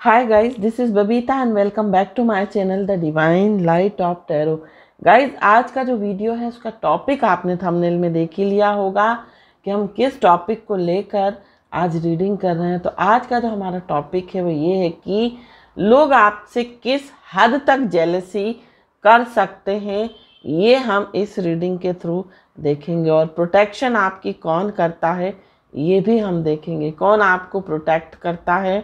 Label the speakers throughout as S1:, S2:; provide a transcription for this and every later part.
S1: Hi guys, this is Babita and welcome back to my channel The Divine Light of Tarot। Guys आज का जो video है उसका topic आपने thumbnail में देख ही लिया होगा कि हम किस टॉपिक को लेकर आज रीडिंग कर रहे हैं। तो आज का जो हमारा टॉपिक है वो ये है कि लोग आपसे किस हद तक जेलसी कर सकते हैं, ये हम इस रीडिंग के थ्रू देखेंगे। और प्रोटेक्शन आपकी कौन करता है ये भी हम देखेंगे, कौन आपको प्रोटेक्ट करता है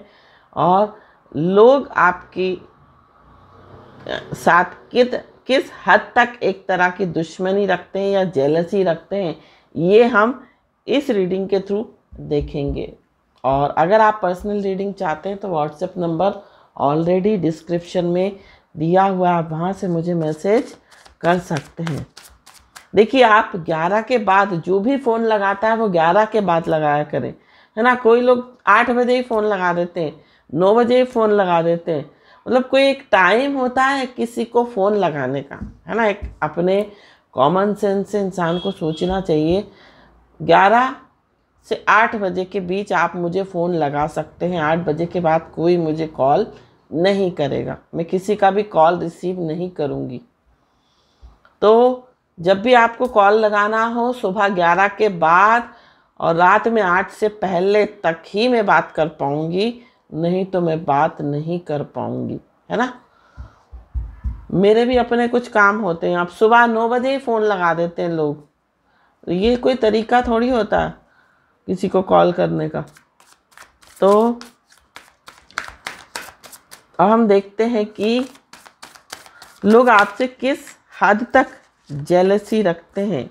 S1: और लोग आपकी साथ किस हद तक एक तरह की दुश्मनी रखते हैं या जेलसी रखते हैं, ये हम इस रीडिंग के थ्रू देखेंगे। और अगर आप पर्सनल रीडिंग चाहते हैं तो व्हाट्सएप नंबर ऑलरेडी डिस्क्रिप्शन में दिया हुआ है, आप वहाँ से मुझे मैसेज कर सकते हैं। देखिए, आप 11 के बाद जो भी फ़ोन लगाता है वो 11 के बाद लगाया करें, है ना। कोई लोग 8 बजे ही फ़ोन लगा देते हैं, 9 बजे ही फ़ोन लगा देते हैं। मतलब कोई एक टाइम होता है किसी को फ़ोन लगाने का, है ना। एक अपने कॉमन सेंस से इंसान को सोचना चाहिए। 11 से 8 बजे के बीच आप मुझे फ़ोन लगा सकते हैं। 8 बजे के बाद कोई मुझे कॉल नहीं करेगा, मैं किसी का भी कॉल रिसीव नहीं करूँगी। तो जब भी आपको कॉल लगाना हो सुबह 11 के बाद और रात में 8 से पहले तक ही मैं बात कर पाऊँगी, नहीं तो मैं बात नहीं कर पाऊँगी, है ना। मेरे भी अपने कुछ काम होते हैं। अब सुबह 9 बजे ही फ़ोन लगा देते हैं लोग, ये कोई तरीका थोड़ी होता है किसी को कॉल करने का। तो अब हम देखते हैं कि लोग आपसे किस हद तक जेलसी रखते हैं,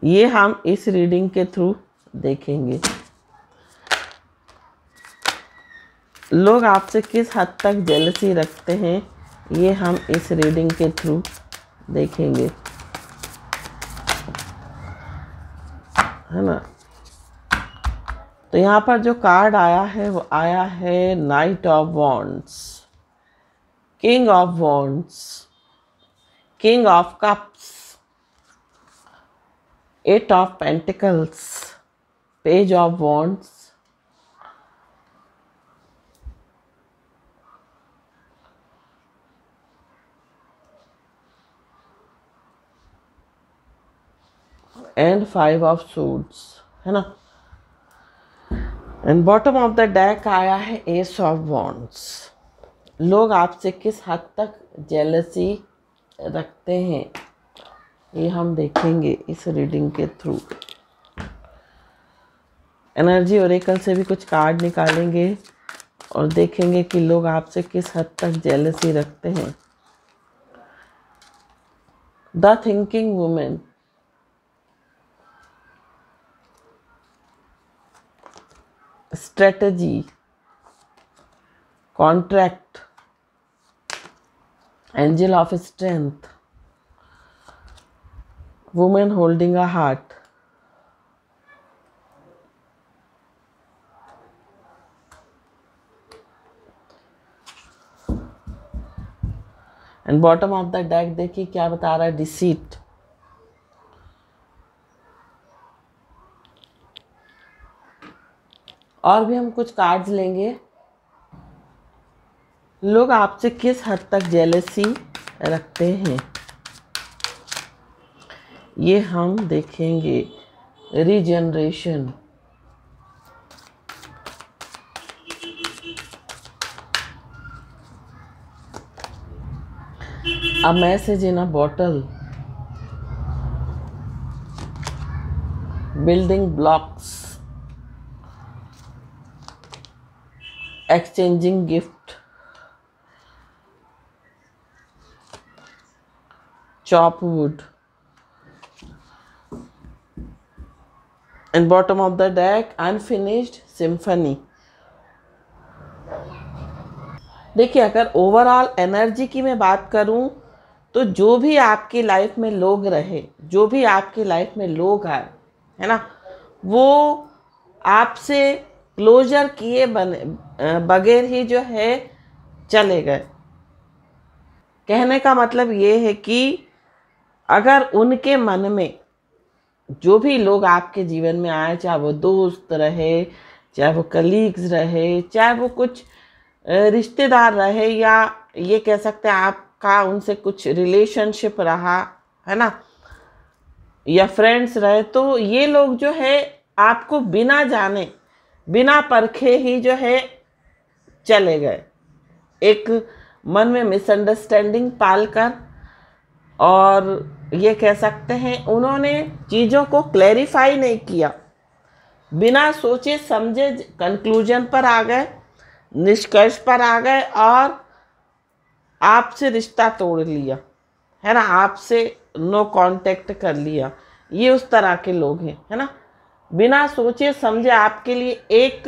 S1: ये हम इस रीडिंग के थ्रू देखेंगे। लोग आपसे किस हद तक जेलसी रखते हैं ये हम इस रीडिंग के थ्रू देखेंगे, है ना। तो यहाँ पर जो कार्ड आया है वो आया है night of wands, king of wands, king of cups, 8 of pentacles, page of wands, and 5 of suits, है ना। And bottom of the deck आया है एस ऑफ वॉन्ड्स। लोग आपसे किस हद तक जेलसी रखते हैं ये हम देखेंगे इस रीडिंग के थ्रू। एनर्जी ओरेकल से भी कुछ कार्ड निकालेंगे और देखेंगे कि लोग आपसे किस हद तक जेलसी रखते हैं। The thinking women, strategy, contract, angel of strength, women holding a heart, and bottom of the deck देखिए क्या बता रहा है, डिसीट। और भी हम कुछ कार्ड्स लेंगे। लोग आपसे किस हद तक जेलसी रखते हैं ये हम देखेंगे। Regeneration, a message in a bottle, building blocks, exchanging gift, chop wood, and bottom of the deck unfinished symphony। देखिए, अगर ओवरऑल एनर्जी की मैं बात करूं तो जो भी आपकी लाइफ में लोग रहे, जो भी आपकी लाइफ में लोग आए, है ना, वो आपसे क्लोजर किए बगैर ही जो है चले गए। कहने का मतलब ये है कि अगर उनके मन में जो भी लोग आपके जीवन में आए, चाहे वो दोस्त रहे, चाहे वो कलीग्स रहे, चाहे वो कुछ रिश्तेदार रहे या ये कह सकते हैं आपका उनसे कुछ रिलेशनशिप रहा है ना, या फ्रेंड्स रहे, तो ये लोग जो है आपको बिना जाने बिना परखे ही जो है चले गए, एक मन में मिसअंडरस्टैंडिंग पालकर, और ये कह सकते हैं उन्होंने चीज़ों को क्लैरिफाई नहीं किया, बिना सोचे समझे कंक्लूजन पर आ गए, निष्कर्ष पर आ गए और आपसे रिश्ता तोड़ लिया, है ना, आपसे नो कांटेक्ट कर लिया। ये उस तरह के लोग हैं, है ना, बिना सोचे समझे आपके लिए एक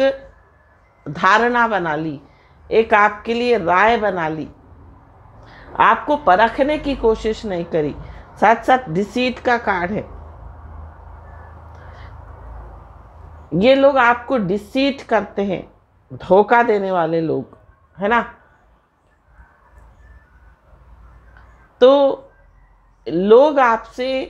S1: धारणा बना ली, एक आपके लिए राय बना ली, आपको परखने की कोशिश नहीं करी। साथ साथ डिसीट का कार्ड है, ये लोग आपको डिसीट करते हैं, धोखा देने वाले लोग, है ना। तो लोग आपसे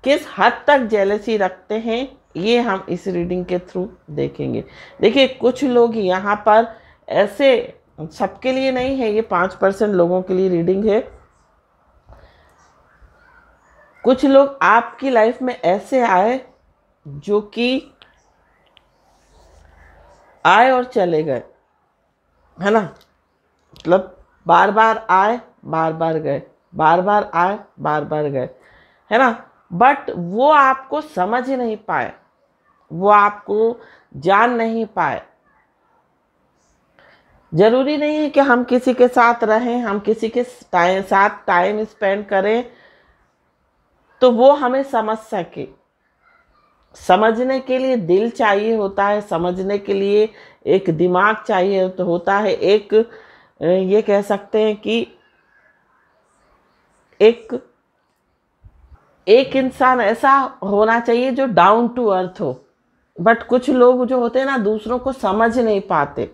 S1: किस हद तक जेलसी रखते हैं ये हम इस रीडिंग के थ्रू देखेंगे। देखिए कुछ लोग यहाँ पर ऐसे, सबके लिए नहीं है, ये 5% लोगों के लिए रीडिंग है। कुछ लोग आपकी लाइफ में ऐसे आए जो कि आए और चले गए, है ना, मतलब बार बार आए बार बार गए, बार बार आए बार बार गए, है ना, बट वो आपको समझ नहीं पाए, वो आपको जान नहीं पाए। जरूरी नहीं है कि हम किसी के साथ रहें, हम किसी के साथ टाइम स्पेंड करें तो वो हमें समझ सके। समझने के लिए दिल चाहिए होता है, समझने के लिए एक दिमाग चाहिए तो होता है, एक ये कह सकते हैं कि एक इंसान ऐसा होना चाहिए जो डाउन टू अर्थ हो। बट कुछ लोग जो होते हैं ना, दूसरों को समझ नहीं पाते,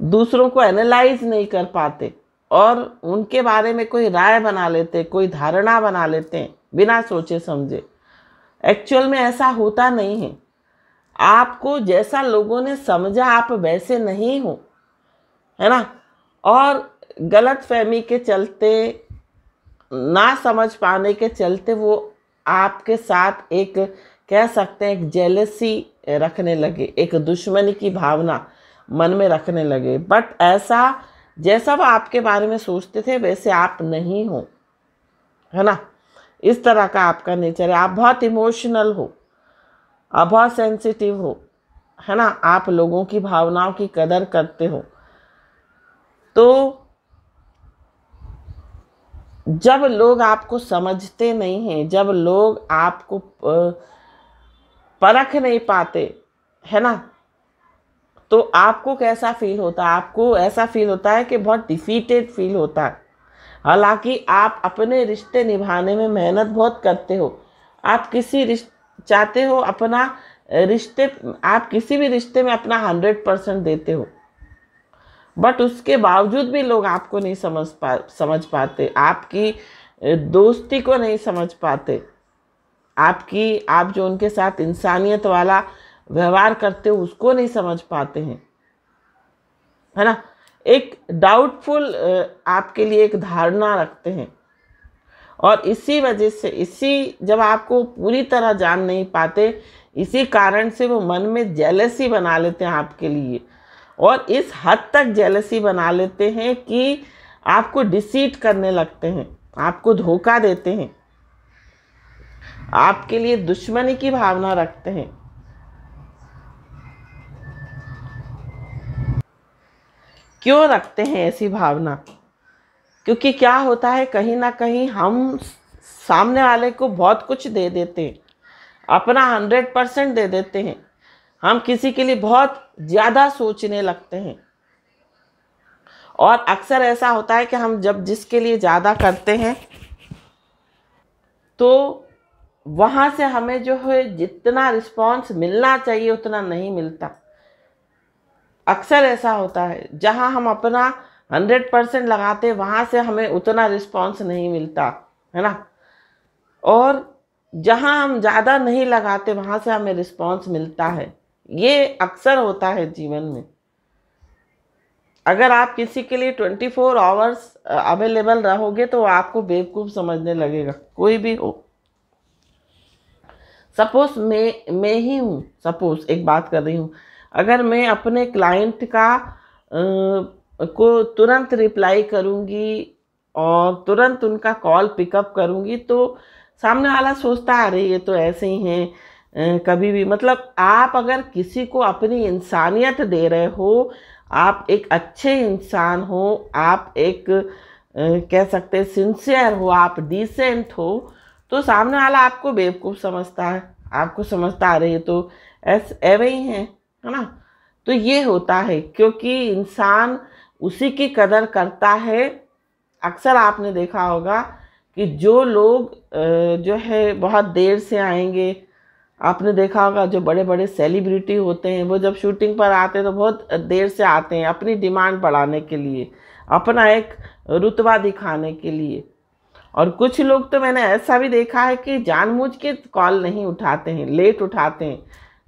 S1: दूसरों को एनालाइज नहीं कर पाते और उनके बारे में कोई राय बना लेते, कोई धारणा बना लेते हैं बिना सोचे समझे। एक्चुअल में ऐसा होता नहीं है। आपको जैसा लोगों ने समझा आप वैसे नहीं हो, है ना, और गलत फहमी के चलते, ना समझ पाने के चलते वो आपके साथ एक कह सकते हैं एक जेलसी रखने लगे, एक दुश्मनी की भावना मन में रखने लगे। बट ऐसा जैसा वो आपके बारे में सोचते थे वैसे आप नहीं हो, है ना। इस तरह का आपका नेचर है, आप बहुत इमोशनल हो, आप बहुत सेंसिटिव हो, है ना, आप लोगों की भावनाओं की कदर करते हो। तो जब लोग आपको समझते नहीं हैं, जब लोग आपको परख नहीं पाते, है ना, तो आपको कैसा फील होता है? आपको ऐसा फील होता है कि बहुत डिफीटेड फील होता है। हालांकि आप अपने रिश्ते निभाने में मेहनत बहुत करते हो, आप चाहते हो अपना रिश्ते, आप किसी भी रिश्ते में अपना 100% देते हो, बट उसके बावजूद भी लोग आपको नहीं समझ पाते, आपकी दोस्ती को नहीं समझ पाते, आप जो उनके साथ इंसानियत वाला व्यवहार करते हो उसको नहीं समझ पाते हैं, है ना। एक डाउटफुल आपके लिए एक धारणा रखते हैं और इसी वजह से जब आपको पूरी तरह जान नहीं पाते, इसी कारण से वो मन में जेलसी बना लेते हैं आपके लिए, और इस हद तक जेलसी बना लेते हैं कि आपको डिसीट करने लगते हैं, आपको धोखा देते हैं, आपके लिए दुश्मनी की भावना रखते हैं। क्यों रखते हैं ऐसी भावना? क्योंकि क्या होता है, कहीं ना कहीं हम सामने वाले को बहुत कुछ दे देते हैं, अपना 100% दे देते हैं, हम किसी के लिए बहुत ज़्यादा सोचने लगते हैं। और अक्सर ऐसा होता है कि हम जब जिसके लिए ज़्यादा करते हैं तो वहाँ से हमें जो है जितना रिस्पॉन्स मिलना चाहिए उतना नहीं मिलता। अक्सर ऐसा होता है, जहाँ हम अपना 100% लगाते वहाँ से हमें उतना रिस्पॉन्स नहीं मिलता, है ना, और जहाँ हम ज़्यादा नहीं लगाते वहाँ से हमें रिस्पॉन्स मिलता है। ये अक्सर होता है जीवन में। अगर आप किसी के लिए 24 आवर्स अवेलेबल रहोगे तो वो आपको बेवकूफ़ समझने लगेगा, कोई भी हो। सपोज मैं ही हूँ, सपोज एक बात कर रही हूँ, अगर मैं अपने क्लाइंट का को तुरंत रिप्लाई करूँगी और तुरंत उनका कॉल पिकअप करूँगी तो सामने वाला सोचता है अरे ये तो ऐसे ही हैं, कभी भी, मतलब आप अगर किसी को अपनी इंसानियत दे रहे हो, आप एक अच्छे इंसान हो, आप एक कह सकते हैं सिंसियर हो, आप डिसेंट हो, तो सामने वाला आपको बेवकूफ़ समझता है, आपको समझता आ रही है तो ऐसे ही है ना। तो ये होता है क्योंकि इंसान उसी की कदर करता है। अक्सर आपने देखा होगा कि जो लोग जो है बहुत देर से आएंगे, आपने देखा होगा जो बड़े बड़े सेलिब्रिटी होते हैं वो जब शूटिंग पर आते हैं तो बहुत देर से आते हैं अपनी डिमांड बढ़ाने के लिए, अपना एक रुतबा दिखाने के लिए। और कुछ लोग तो मैंने ऐसा भी देखा है कि जानबूझ के कॉल नहीं उठाते हैं, लेट उठाते हैं,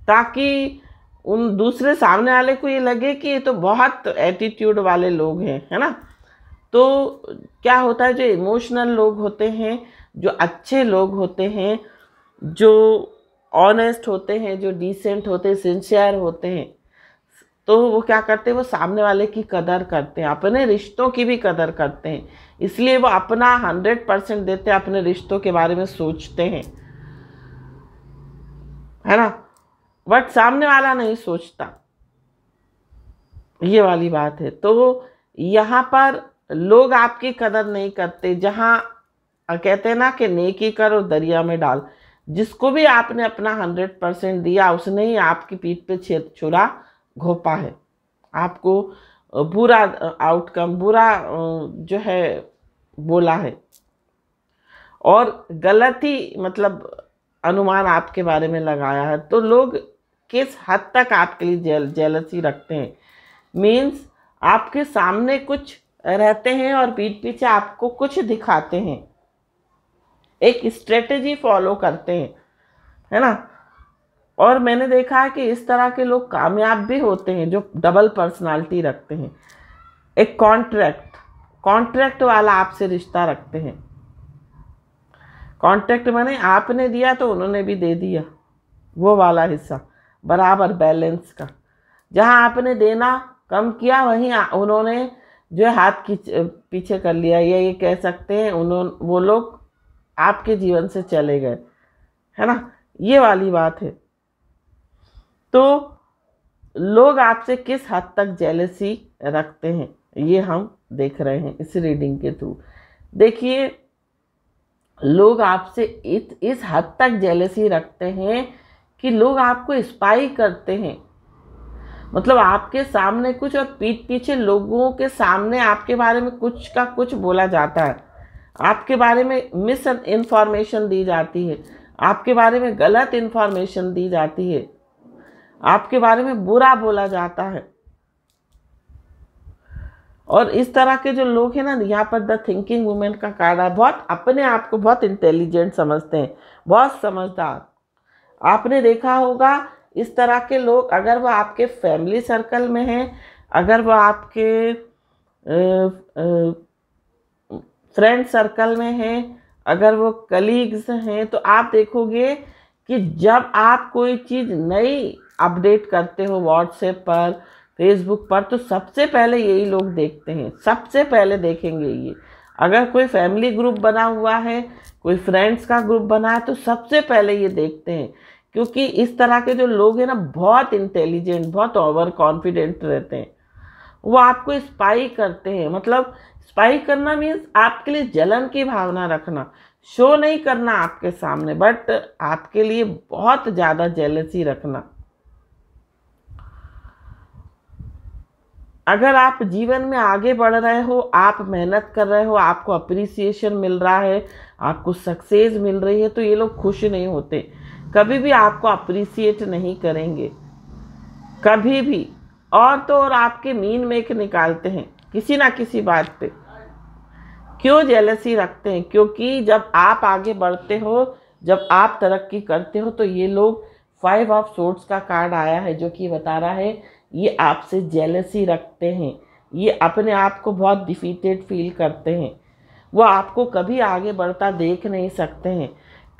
S1: ताकि उन दूसरे सामने वाले को ये लगे कि ये तो बहुत एटीट्यूड वाले लोग हैं, है ना। तो क्या होता है, जो इमोशनल लोग होते हैं, जो अच्छे लोग होते हैं, जो ऑनेस्ट होते हैं, जो डिसेंट होते हैं, सिंसियर होते हैं, तो वो क्या करते हैं, वो सामने वाले की कदर करते हैं, अपने रिश्तों की भी कदर करते हैं, इसलिए वो अपना 100% देते हैं, अपने रिश्तों के बारे में सोचते हैं, है ना। बट सामने वाला नहीं सोचता, ये वाली बात है। तो यहाँ पर लोग आपकी कदर नहीं करते। जहाँ कहते हैं ना कि नेकी करो दरिया में डाल, जिसको भी आपने अपना 100% दिया उसने ही आपकी पीठ पे छुरा घोंपा है, आपको बुरा आउटकम, बुरा जो है बोला है, और गलत ही मतलब अनुमान आपके बारे में लगाया है। तो लोग किस हद तक आपके लिए जेलसी रखते हैं, मीन्स आपके सामने कुछ रहते हैं और पीठ पीछे आपको कुछ दिखाते हैं, एक स्ट्रेटेजी फॉलो करते हैं, है ना। और मैंने देखा है कि इस तरह के लोग कामयाब भी होते हैं जो डबल पर्सनालिटी रखते हैं। एक कॉन्ट्रैक्ट वाला आपसे रिश्ता रखते हैं। कॉन्ट्रैक्ट माने आपने दिया तो उन्होंने भी दे दिया, वो वाला हिस्सा बराबर बैलेंस का। जहाँ आपने देना कम किया वहीं उन्होंने जो है हाथ पीछे कर लिया, या ये कह सकते हैं वो लोग आपके जीवन से चले गए, है ना, ये वाली बात है। तो लोग आपसे किस हद तक जेलसी रखते हैं ये हम देख रहे हैं इस रीडिंग के थ्रू। देखिए, लोग आपसे इस हद तक जेलसी रखते हैं कि लोग आपको स्पाई करते हैं, मतलब आपके सामने कुछ और पीठ पीछे लोगों के सामने आपके बारे में कुछ का कुछ बोला जाता है, आपके बारे में मिस इन्फॉर्मेशन दी जाती है, आपके बारे में गलत इन्फॉर्मेशन दी जाती है, आपके बारे में बुरा बोला जाता है। और इस तरह के जो लोग हैं ना, यहाँ पर द थिंकिंग वुमेन का कार्ड है, बहुत अपने आप को बहुत इंटेलिजेंट समझते हैं, बहुत समझदार। आपने देखा होगा इस तरह के लोग, अगर वो आपके फैमिली सर्कल में हैं, अगर वो आपके फ्रेंड सर्कल में हैं, अगर वो कलीग्स हैं, तो आप देखोगे कि जब आप कोई चीज़ नई अपडेट करते हो व्हाट्सएप पर, फेसबुक पर, तो सबसे पहले यही लोग देखते हैं, सबसे पहले देखेंगे ये। अगर कोई फैमिली ग्रुप बना हुआ है, कोई फ्रेंड्स का ग्रुप बना है, तो सबसे पहले ये देखते हैं, क्योंकि इस तरह के जो लोग हैं ना बहुत इंटेलिजेंट, बहुत ओवर कॉन्फिडेंट रहते हैं। वो आपको स्पाई करते हैं, मतलब स्पाई करना मीन्स आपके लिए जलन की भावना रखना, शो नहीं करना आपके सामने, बट आपके लिए बहुत ज़्यादा जेलसी रखना। अगर आप जीवन में आगे बढ़ रहे हो, आप मेहनत कर रहे हो, आपको अप्रिसिएशन मिल रहा है, आपको सक्सेस मिल रही है, तो ये लोग खुश नहीं होते, कभी भी आपको अप्रिसिएट नहीं करेंगे, कभी भी। और तो और आपके मीन मेक निकालते हैं किसी ना किसी बात पे। क्यों जेलसी रखते हैं? क्योंकि जब आप आगे बढ़ते हो, जब आप तरक्की करते हो, तो ये लोग 5 ऑफ सोर्ड्स का कार्ड आया है जो कि बता रहा है ये आपसे जेलसी रखते हैं, ये अपने आप को बहुत डिफीटेड फील करते हैं। वो आपको कभी आगे बढ़ता देख नहीं सकते हैं।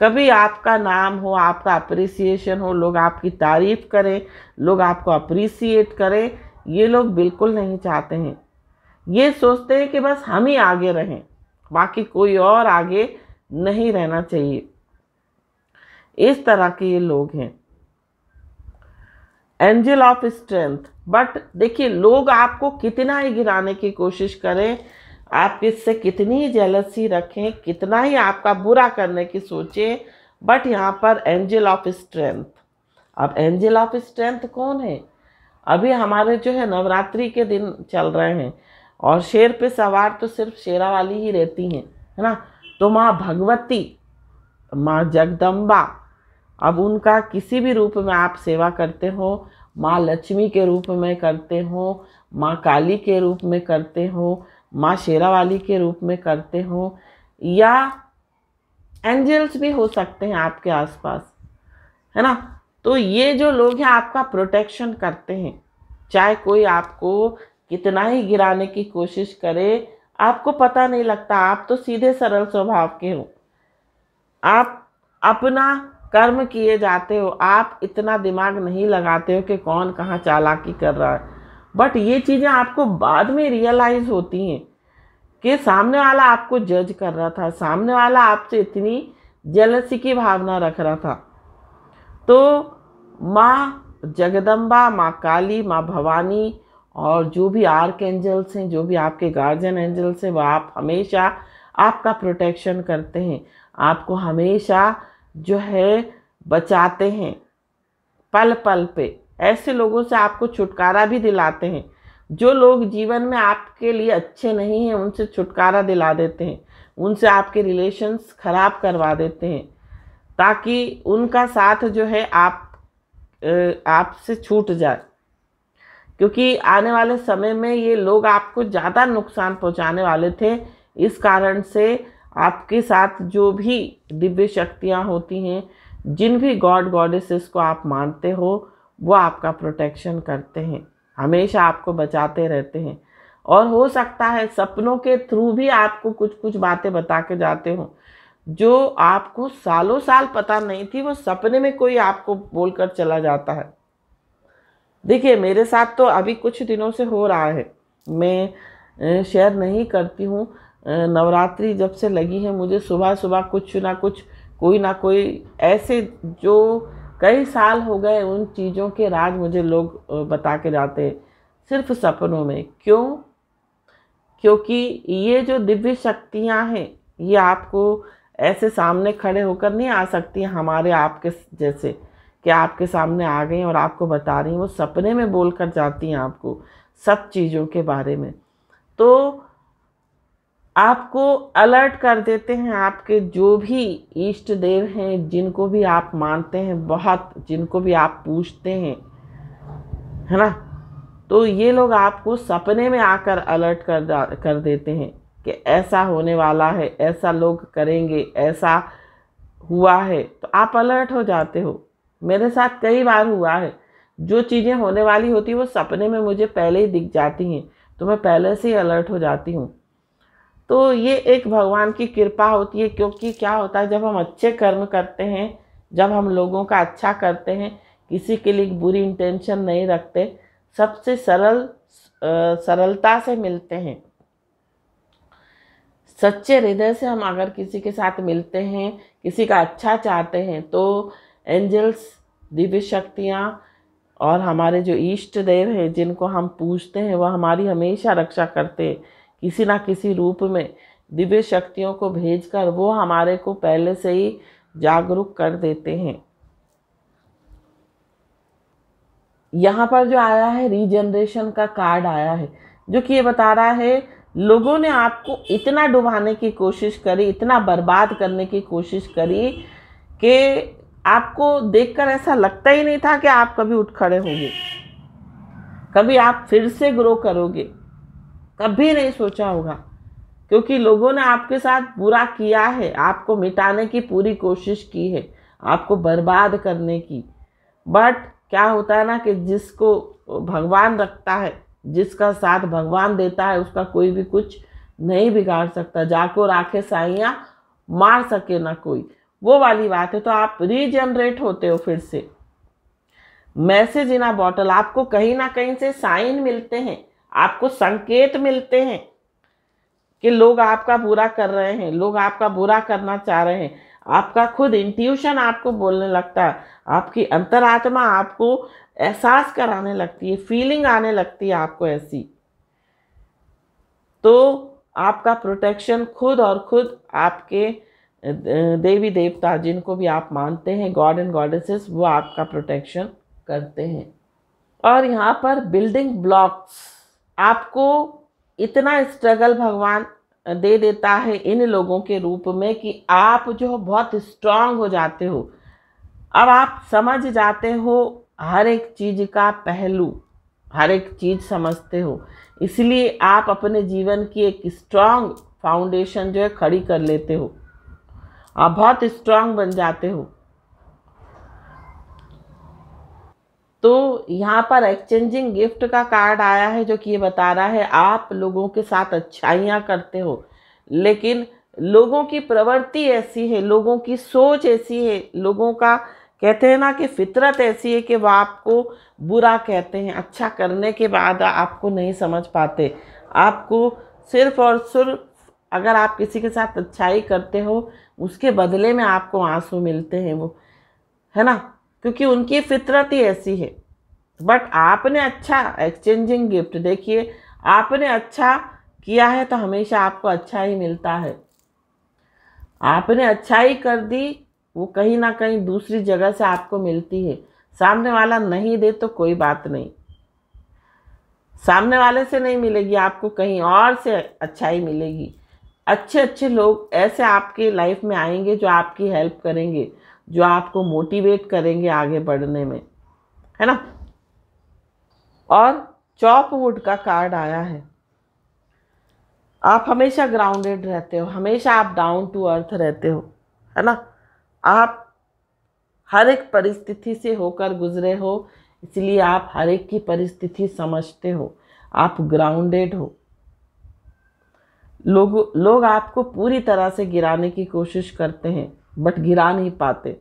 S1: कभी आपका नाम हो, आपका अप्रिसिएशन हो, लोग आपकी तारीफ करें, लोग आपको अप्रिसिएट करें, ये लोग बिल्कुल नहीं चाहते हैं। ये सोचते हैं कि बस हम ही आगे रहें, बाकी कोई और आगे नहीं रहना चाहिए। इस तरह के ये लोग हैं। Angel of strength. बट देखिए, लोग आपको कितना ही गिराने की कोशिश करें, आप इससे कितनी ही जेलसी रखें, कितना ही आपका बुरा करने की सोचें, बट यहाँ पर एंजल ऑफ स्ट्रेंथ। अब एंजल ऑफ स्ट्रेंथ कौन है? अभी हमारे जो है नवरात्रि के दिन चल रहे हैं और शेर पे सवार तो सिर्फ शेरा वाली ही रहती हैं, है ना। तो माँ भगवती, माँ जगदम्बा, अब उनका किसी भी रूप में आप सेवा करते हो, माँ लक्ष्मी के रूप में करते हो, माँ काली के रूप में करते हो, माँ शेरावाली के रूप में करते हो, या एंजल्स भी हो सकते हैं आपके आसपास, है ना। तो ये जो लोग हैं आपका प्रोटेक्शन करते हैं। चाहे कोई आपको कितना ही गिराने की कोशिश करे, आपको पता नहीं लगता। आप तो सीधे सरल स्वभाव के हो, आप अपना कर्म किए जाते हो, आप इतना दिमाग नहीं लगाते हो कि कौन कहाँ चालाकी कर रहा है। बट ये चीज़ें आपको बाद में रियलाइज़ होती हैं कि सामने वाला आपको जज कर रहा था, सामने वाला आपसे इतनी जेलसी की भावना रख रहा था। तो माँ जगदम्बा, माँ काली, माँ भवानी और जो भी आर्क एंजल्स हैं, जो भी आपके गार्जियन एंजल्स हैं, वो आप हमेशा आपका प्रोटेक्शन करते हैं, आपको हमेशा जो है बचाते हैं पल पल पे। ऐसे लोगों से आपको छुटकारा भी दिलाते हैं। जो लोग जीवन में आपके लिए अच्छे नहीं हैं, उनसे छुटकारा दिला देते हैं, उनसे आपके रिलेशंस खराब करवा देते हैं, ताकि उनका साथ जो है आपसे छूट जाए। क्योंकि आने वाले समय में ये लोग आपको ज़्यादा नुकसान पहुंचाने वाले थे। इस कारण से आपके साथ जो भी दिव्य शक्तियाँ होती हैं, जिन भी गॉड गॉडेसेस को आप मानते हो, वो आपका प्रोटेक्शन करते हैं, हमेशा आपको बचाते रहते हैं। और हो सकता है सपनों के थ्रू भी आपको कुछ कुछ बातें बता के जाते हो जो आपको सालों साल पता नहीं थी, वो सपने में कोई आपको बोलकर चला जाता है। देखिए, मेरे साथ तो अभी कुछ दिनों से हो रहा है, मैं शेयर नहीं करती हूँ। नवरात्रि जब से लगी है, मुझे सुबह सुबह कुछ ना कुछ, कोई ना कोई ऐसे जो कई साल हो गए उन चीज़ों के राज मुझे लोग बता के जाते हैं, सिर्फ सपनों में। क्यों? क्योंकि ये जो दिव्य शक्तियाँ हैं, ये आपको ऐसे सामने खड़े होकर नहीं आ सकती हमारे आपके जैसे कि आपके सामने आ गई और आपको बता रही हैं। वो सपने में बोल कर जाती हैं आपको सब चीज़ों के बारे में। तो आपको अलर्ट कर देते हैं आपके जो भी इष्ट देव हैं, जिनको भी आप मानते हैं बहुत, जिनको भी आप पूछते हैं, है ना। तो ये लोग आपको सपने में आकर अलर्ट कर देते हैं कि ऐसा होने वाला है, ऐसा लोग करेंगे, ऐसा हुआ है। तो आप अलर्ट हो जाते हो। मेरे साथ कई बार हुआ है, जो चीज़ें होने वाली होती वो सपने में मुझे पहले ही दिख जाती हैं, तो मैं पहले से ही अलर्ट हो जाती हूँ। तो ये एक भगवान की कृपा होती है। क्योंकि क्या होता है, जब हम अच्छे कर्म करते हैं, जब हम लोगों का अच्छा करते हैं, किसी के लिए बुरी इंटेंशन नहीं रखते, सबसे सरलता से मिलते हैं, सच्चे हृदय से हम अगर किसी के साथ मिलते हैं, किसी का अच्छा चाहते हैं, तो एंजल्स, दिव्य शक्तियाँ और हमारे जो इष्ट देव हैं, जिनको हम पूजते हैं, वह हमारी हमेशा रक्षा करते हैं। किसी ना किसी रूप में दिव्य शक्तियों को भेजकर वो हमारे को पहले से ही जागरूक कर देते हैं। यहाँ पर जो आया है रीजनरेशन का कार्ड आया है, जो कि ये बता रहा है लोगों ने आपको इतना डुबाने की कोशिश करी, इतना बर्बाद करने की कोशिश करी कि आपको देखकर ऐसा लगता ही नहीं था कि आप कभी उठ खड़े होंगे, कभी आप फिर से ग्रो करोगे, कभी नहीं सोचा होगा। क्योंकि लोगों ने आपके साथ बुरा किया है, आपको मिटाने की पूरी कोशिश की है, आपको बर्बाद करने की। बट क्या होता है ना कि जिसको भगवान रखता है, जिसका साथ भगवान देता है उसका कोई भी कुछ नहीं बिगाड़ सकता। जाको राखे साइयाँ मार सके ना कोई, वो वाली बात है। तो आप रीजनरेट होते हो फिर से। मैसेज इन अ बॉटल, आपको कहीं ना कहीं से साइन मिलते हैं, आपको संकेत मिलते हैं कि लोग आपका बुरा कर रहे हैं, लोग आपका बुरा करना चाह रहे हैं। आपका खुद इंट्यूशन आपको बोलने लगता है, आपकी अंतरात्मा आपको एहसास कराने लगती है, फीलिंग आने लगती है आपको ऐसी। तो आपका प्रोटेक्शन खुद और खुद आपके देवी देवता जिनको भी आप मानते हैं, गॉड एंड गॉडेसेस, वो आपका प्रोटेक्शन करते हैं। और यहाँ पर बिल्डिंग ब्लॉक्स, आपको इतना स्ट्रगल भगवान दे देता है इन लोगों के रूप में कि आप जो बहुत स्ट्रांग हो जाते हो। अब आप समझ जाते हो हर एक चीज़ का पहलू, हर एक चीज़ समझते हो, इसलिए आप अपने जीवन की एक स्ट्रांग फाउंडेशन जो है खड़ी कर लेते हो। आप बहुत स्ट्रांग बन जाते हो। तो यहाँ पर एक्सचेंजिंग गिफ्ट का कार्ड आया है, जो कि ये बता रहा है आप लोगों के साथ अच्छाइयाँ करते हो, लेकिन लोगों की प्रवृत्ति ऐसी है, लोगों की सोच ऐसी है, लोगों का कहते हैं ना कि फितरत ऐसी है कि वह आपको बुरा कहते हैं, अच्छा करने के बाद आपको नहीं समझ पाते। आपको सिर्फ और सिर्फ अगर आप किसी के साथ अच्छाई करते हो उसके बदले में आपको आंसू मिलते हैं, वो है ना, क्योंकि उनकी फितरत ही ऐसी है। बट आपने अच्छा एक्सचेंजिंग गिफ्ट, देखिए आपने अच्छा किया है तो हमेशा आपको अच्छा ही मिलता है। आपने अच्छाई कर दी, वो कहीं ना कहीं दूसरी जगह से आपको मिलती है। सामने वाला नहीं दे तो कोई बात नहीं, सामने वाले से नहीं मिलेगी, आपको कहीं और से अच्छाई मिलेगी। अच्छे अच्छे लोग ऐसे आपकी लाइफ में आएंगे जो आपकी हेल्प करेंगे, जो आपको मोटिवेट करेंगे आगे बढ़ने में, है ना। और चॉप वुड का कार्ड आया है। आप हमेशा ग्राउंडेड रहते हो, हमेशा आप डाउन टू अर्थ रहते हो, है ना। आप हर एक परिस्थिति से होकर गुजरे हो, इसलिए आप हर एक की परिस्थिति समझते हो, आप ग्राउंडेड हो। लोग आपको पूरी तरह से गिराने की कोशिश करते हैं बट गिरा नहीं पाते,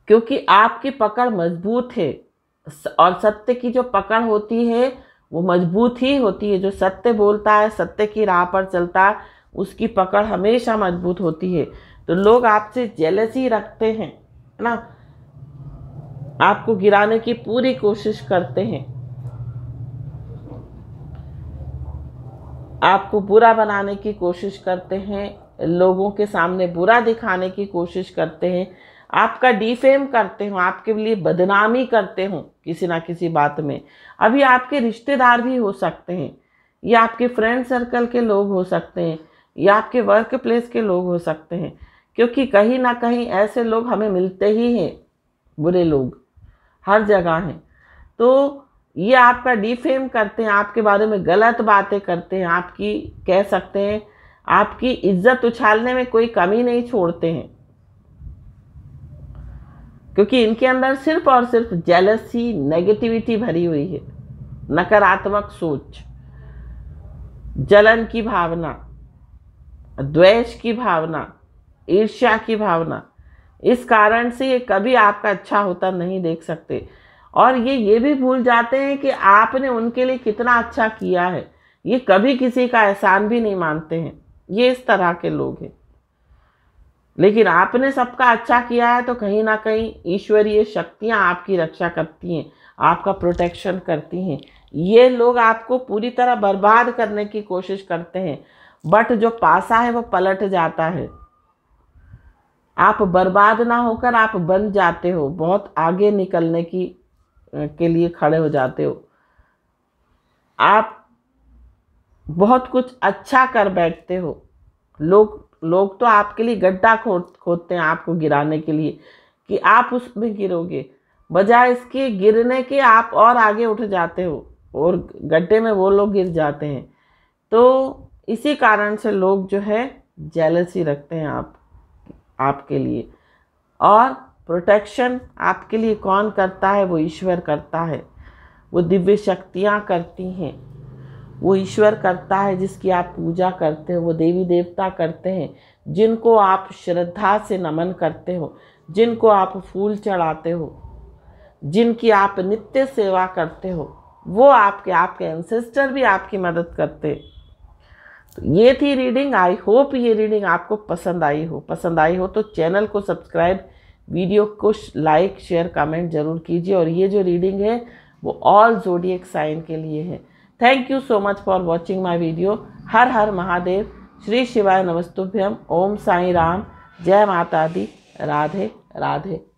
S1: क्योंकि आपकी पकड़ मजबूत है। और सत्य की जो पकड़ होती है वो मजबूत ही होती है। जो सत्य बोलता है, सत्य की राह पर चलता है, उसकी पकड़ हमेशा मजबूत होती है। तो लोग आपसे जेलसी रखते हैं, है ना, आपको गिराने की पूरी कोशिश करते हैं, आपको बुरा बनाने की कोशिश करते हैं, लोगों के सामने बुरा दिखाने की कोशिश करते हैं, आपका डिफेम करते हो, आपके लिए बदनामी करते हो किसी ना किसी बात में। अभी आपके रिश्तेदार भी हो सकते हैं, या आपके फ्रेंड सर्कल के लोग हो सकते हैं, या आपके वर्क प्लेस के लोग हो सकते हैं, क्योंकि कहीं ना कहीं ऐसे लोग हमें मिलते ही हैं। बुरे लोग हर जगह हैं। तो ये आपका डिफेम करते हैं, आपके बारे में गलत बातें करते हैं, आपकी कह सकते हैं आपकी इज्जत उछालने में कोई कमी नहीं छोड़ते हैं, क्योंकि इनके अंदर सिर्फ और सिर्फ जेलसी, नेगेटिविटी भरी हुई है, नकारात्मक सोच, जलन की भावना, द्वेष की भावना, ईर्ष्या की भावना। इस कारण से ये कभी आपका अच्छा होता नहीं देख सकते, और ये भी भूल जाते हैं कि आपने उनके लिए कितना अच्छा किया है। ये कभी किसी का एहसान भी नहीं मानते हैं, ये इस तरह के लोग हैं। लेकिन आपने सबका अच्छा किया है तो कहीं ना कहीं ईश्वरीय शक्तियाँ आपकी रक्षा करती हैं, आपका प्रोटेक्शन करती हैं। ये लोग आपको पूरी तरह बर्बाद करने की कोशिश करते हैं, बट जो पासा है वो पलट जाता है। आप बर्बाद ना होकर आप बन जाते हो, बहुत आगे निकलने के लिए खड़े हो जाते हो। आप बहुत कुछ अच्छा कर बैठते हो। लोग तो आपके लिए गड्ढा खोदते हैं आपको गिराने के लिए, कि आप उसमें गिरोगे, बजाय इसके गिरने के आप और आगे उठ जाते हो और गड्ढे में वो लोग गिर जाते हैं। तो इसी कारण से लोग जो है जेलसी रखते हैं आपके लिए। और प्रोटेक्शन आपके लिए कौन करता है? वो ईश्वर करता है। वो दिव्य शक्तियाँ करती हैं, वो ईश्वर करता है जिसकी आप पूजा करते हो, वो देवी देवता करते हैं जिनको आप श्रद्धा से नमन करते हो, जिनको आप फूल चढ़ाते हो, जिनकी आप नित्य सेवा करते हो, वो आपके एंसेस्टर भी आपकी मदद करते हैं। तो ये थी रीडिंग। आई होप ये रीडिंग आपको पसंद आई हो तो चैनल को सब्सक्राइब, वीडियो को लाइक शेयर कमेंट जरूर कीजिए। और ये जो रीडिंग है वो ऑल ज़ोडिएक साइन के लिए है। Thank you so much for watching my video. हर हर महादेव, श्री शिवाय नमस्तुभ्यम, ओम साई राम, जय माता दी, राधे राधे।